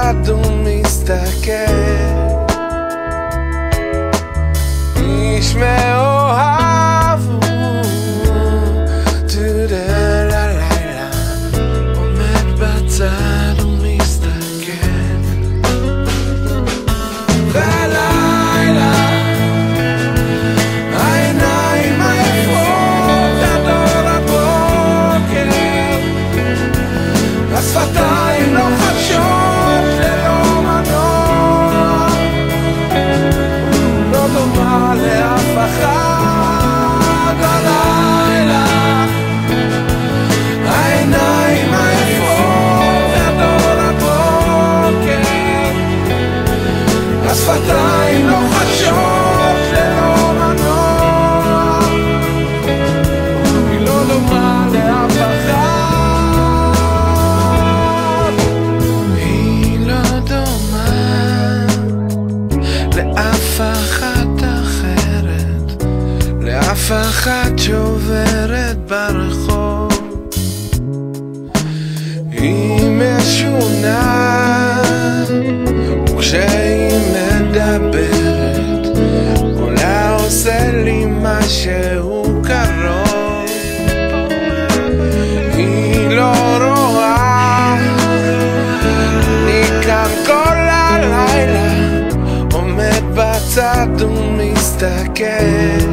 בצד ומסתכל, איש מאוהב לילה, עומד בצד ומסתכל, בלילה העיניים עייפות עד אור הבוקר, השפתיים לוחשות ללא מנוע, לא דומה לאף אחד הלילה, העיניים עייפות עד אור הבוקר, השפתיים לוחשות ללא מנוע, היא לא דומה לאף אחד, היא לא דומה לאף אחת אחרת, לאף אחת שעוברת ברחוב, היא משונה וכשהיא מדברת עולה עושה לי משהו קרוב, היא לא רואה, אני כאן כל הלילה עומד בצד ומסתכל,